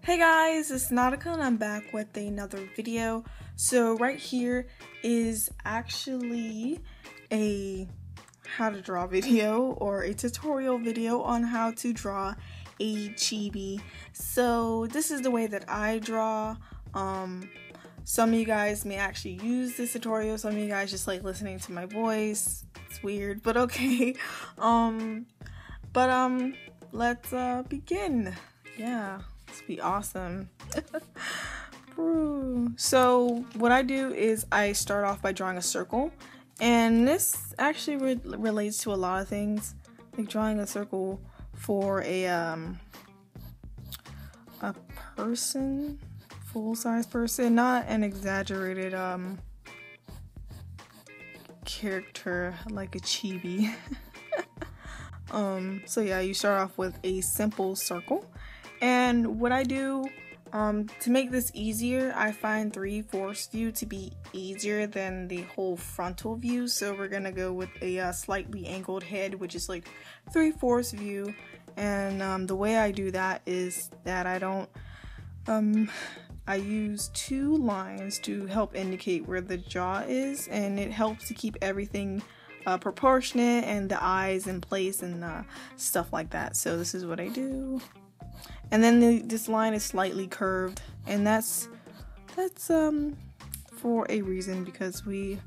Hey guys, it's Nautica and I'm back with another video. So right here is actually a how to draw video or a tutorial video on how to draw a chibi. So this is the way that I draw. Some of you guys may actually use this tutorial, some of you guys just like listening to my voice. It's weird, but okay. Let's begin. Yeah. This be awesome. So what I do is I start off by drawing a circle, and this actually relates to a lot of things, like drawing a circle for a person, full-size person, not an exaggerated character like a chibi. So yeah, you start off with a simple circle. And what I do to make this easier, I find 3/4 view to be easier than the whole frontal view. So we're gonna go with a slightly angled head, which is like 3/4 view. And the way I do that is that I don't, I use two lines to help indicate where the jaw is, and it helps to keep everything proportionate and the eyes in place and stuff like that. So this is what I do. And then this line is slightly curved, and that's for a reason, because we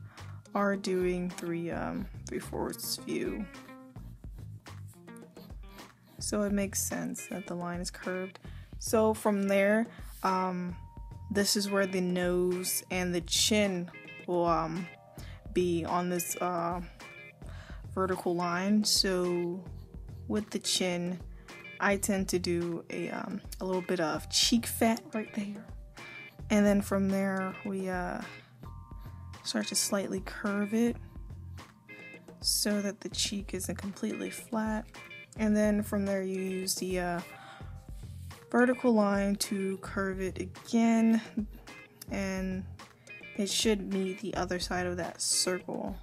are doing 3/4 view. So it makes sense that the line is curved. So from there, this is where the nose and the chin will be on this vertical line. So with the chin, I tend to do a little bit of cheek fat right there, and then from there we start to slightly curve it so that the cheek isn't completely flat, and then from there you use the vertical line to curve it again, and it should meet the other side of that circle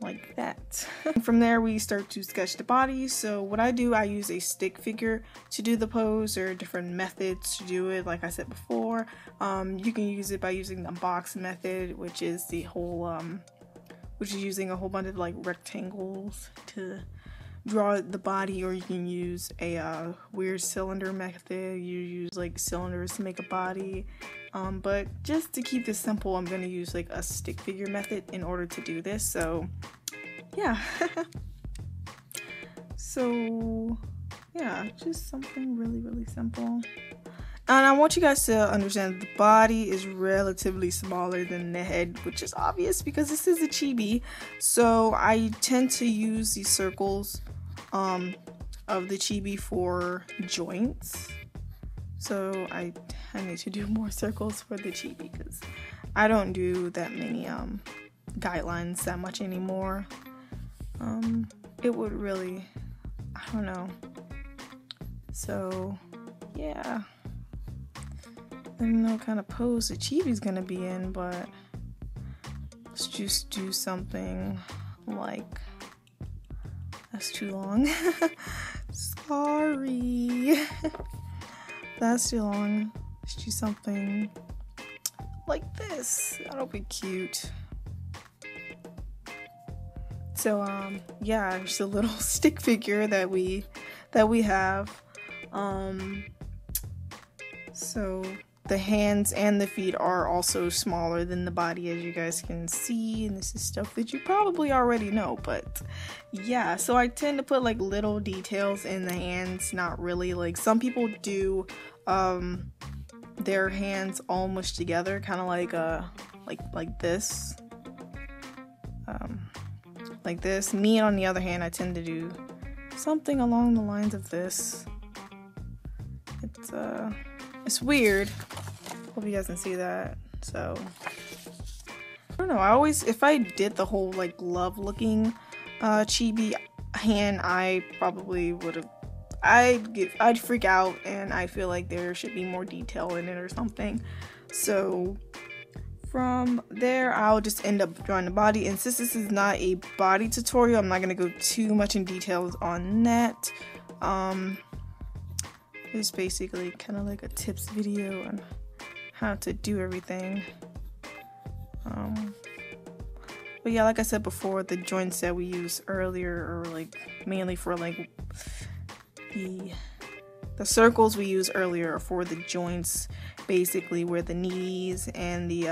like that. From there we start to sketch the body. So what I do, I use a stick figure to do the pose. There are different methods to do it, like I said before. You can use it by using the box method, which is the whole which is using a whole bunch of like rectangles to draw the body, or you can use a weird cylinder method. You use like cylinders to make a body, but just to keep this simple, I'm going to use like a stick figure method in order to do this. So yeah. So yeah, just something really simple. And I want you guys to understand the body is relatively smaller than the head, which is obvious because this is a chibi. So I tend to use these circles of the chibi for joints. So I need to do more circles for the chibi because I don't do that many guidelines that much anymore. It would really, I don't know. So yeah, I don't know what kind of pose the chibi's gonna be in, but let's just do something like, that's too long. Sorry. That's too long. Let's do something like this. That'll be cute. So yeah, just a little stick figure that we have. So the hands and the feet are also smaller than the body, as you guys can see, and this is stuff that you probably already know, but yeah. So I tend to put like little details in the hands, not really. Like some people do their hands almost together, kind of like this, like this. Me, on the other hand, I tend to do something along the lines of this. It's weird. Hope you guys can see that. So I don't know, I always, if I did the whole like glove looking chibi hand, I probably would have, I'd freak out, and I feel like there should be more detail in it or something. So from there, I'll just end up drawing the body, and since this is not a body tutorial, I'm not going to go too much in details on that. It's basically kind of like a tips video on how to do everything. But yeah, like I said before, the joints that we used earlier are like mainly for like the circles we used earlier are for the joints, basically where the knees and the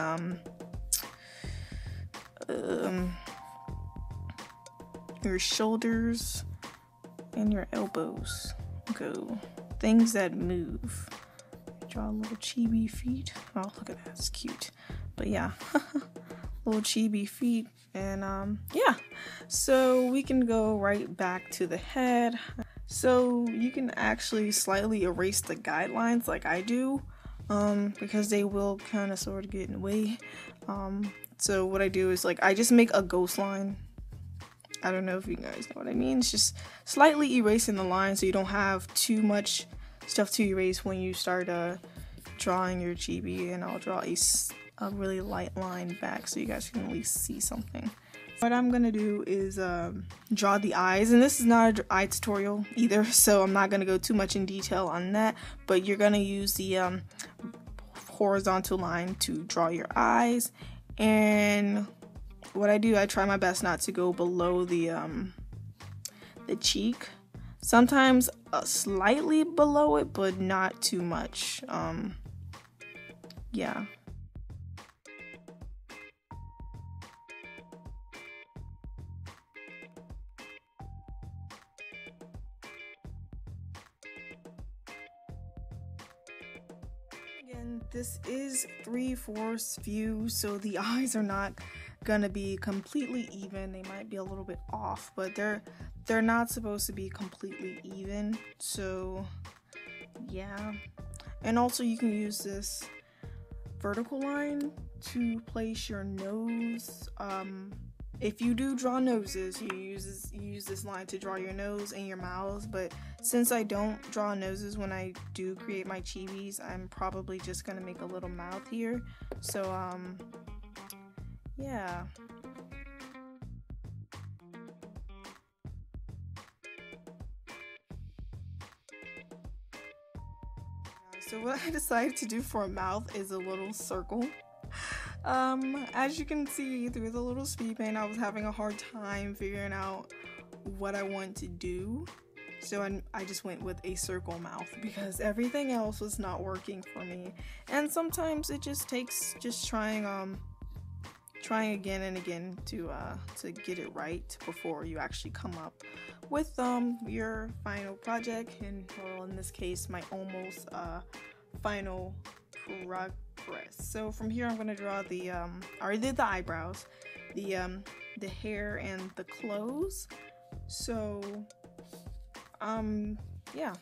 your shoulders and your elbows go. Things that move. Draw little chibi feet. Oh, look at that, it's cute. But yeah, little chibi feet. And yeah, so we can go right back to the head. So you can actually slightly erase the guidelines like I do, because they will kind of sort of get in the way. So what I do is like I just make a ghost line. I don't know if you guys know what I mean. It's just slightly erasing the line so you don't have too much stuff to erase when you start drawing your chibi. And I'll draw a really light line back so you guys can at least see something. What I'm gonna do is draw the eyes, and this is not an eye tutorial either, so I'm not gonna go too much in detail on that, but you're gonna use the horizontal line to draw your eyes. And what I do, I try my best not to go below the cheek. Sometimes slightly below it, but not too much. Yeah. Again, this is 3/4 view, so the eyes are not gonna be completely even. They might be a little bit off, but they're not supposed to be completely even. So yeah. And also you can use this vertical line to place your nose. If you do draw noses, you use this line to draw your nose and your mouths, but since I don't draw noses when I do create my chibis, I'm probably just gonna make a little mouth here. So yeah. So what I decided to do for a mouth is a little circle. As you can see through the little speed paint, I was having a hard time figuring out what I want to do. So I just went with a circle mouth because everything else was not working for me. And sometimes it just takes just trying again and again to get it right before you actually come up with your final project. And well, in this case, my almost final progress. So from here I'm gonna draw the I already did the eyebrows, the hair and the clothes. So yeah.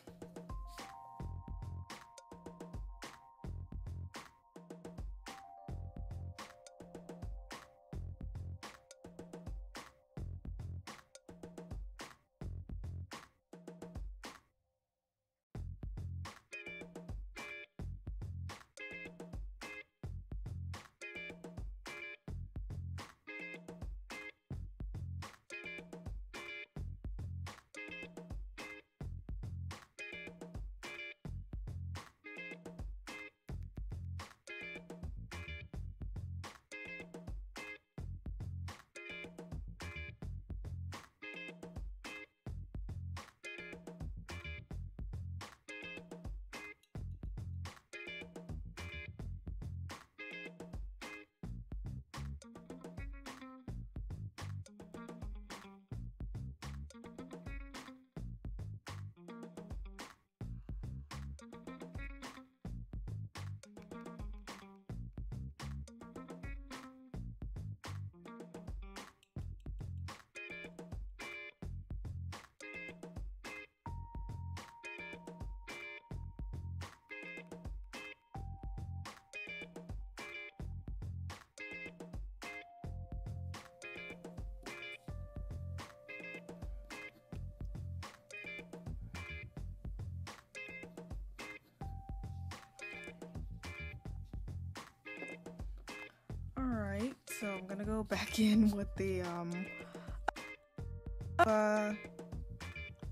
Alright, so I'm gonna go back in with the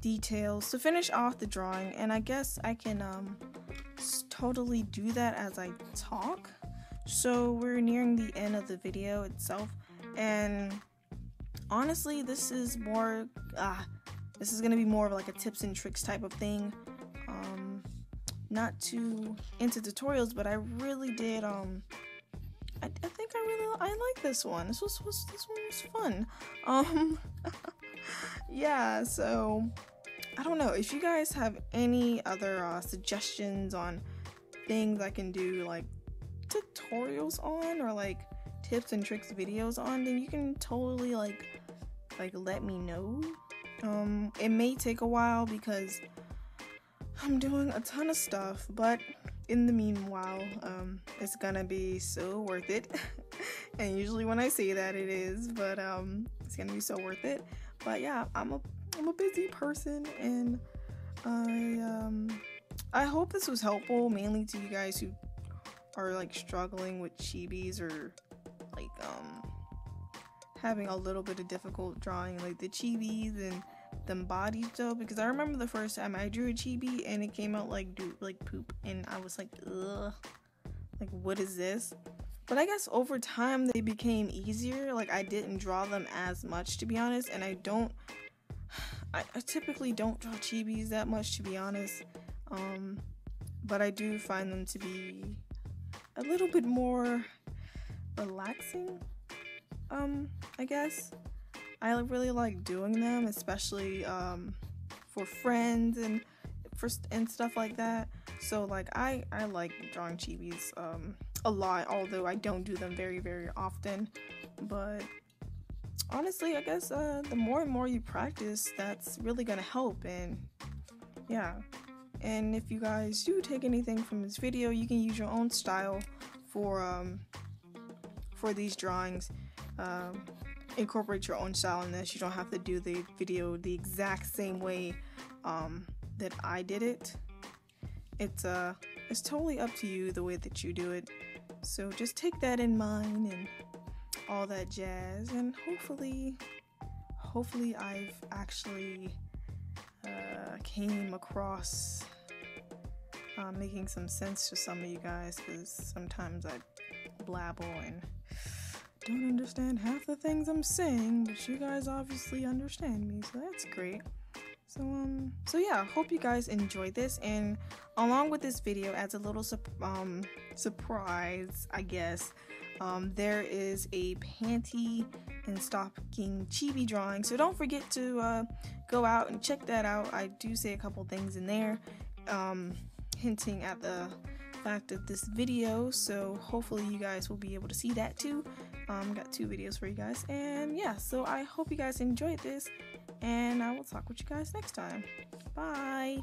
details to finish off the drawing, and I guess I can totally do that as I talk. So we're nearing the end of the video itself, and honestly this is more this is gonna be more of like a tips and tricks type of thing, not too into tutorials, but I really did I think I like this one. This one was fun. Yeah, so I don't know if you guys have any other suggestions on things I can do like tutorials on, or like tips and tricks videos on, then you can totally like let me know. It may take a while because I'm doing a ton of stuff, but in the meanwhile, it's gonna be so worth it. And usually when I say that, it is, but it's gonna be so worth it. But yeah, I'm a busy person, and I hope this was helpful, mainly to you guys who are like struggling with chibis, or like having a little bit of difficult drawing like the chibis and them bodies though, because I remember the first time I drew a chibi and it came out like poop, and I was like, ugh, like what is this? But I guess over time they became easier. Like I didn't draw them as much, to be honest, and I typically don't draw chibis that much, to be honest, but I do find them to be a little bit more relaxing, I guess. I really like doing them, especially for friends and stuff like that. So like I like drawing chibis a lot, although I don't do them very, very often. But honestly, I guess the more and more you practice, that's really gonna help. And yeah, and if you guys do take anything from this video, you can use your own style for these drawings. Incorporate your own style in this. You don't have to do the video the exact same way that I did it. It's totally up to you the way that you do it. So just take that in mind and all that jazz, and hopefully I've actually came across making some sense to some of you guys, because sometimes I blabble and don't understand half the things I'm saying, but you guys obviously understand me, so that's great. So yeah, hope you guys enjoyed this, and along with this video, as a little surprise, I guess, there is a panty and stocking chibi drawing, so don't forget to go out and check that out. I do say a couple things in there, hinting at the fact of this video, so hopefully you guys will be able to see that too. Got 2 videos for you guys, and yeah, so I hope you guys enjoyed this, and I will talk with you guys next time. Bye.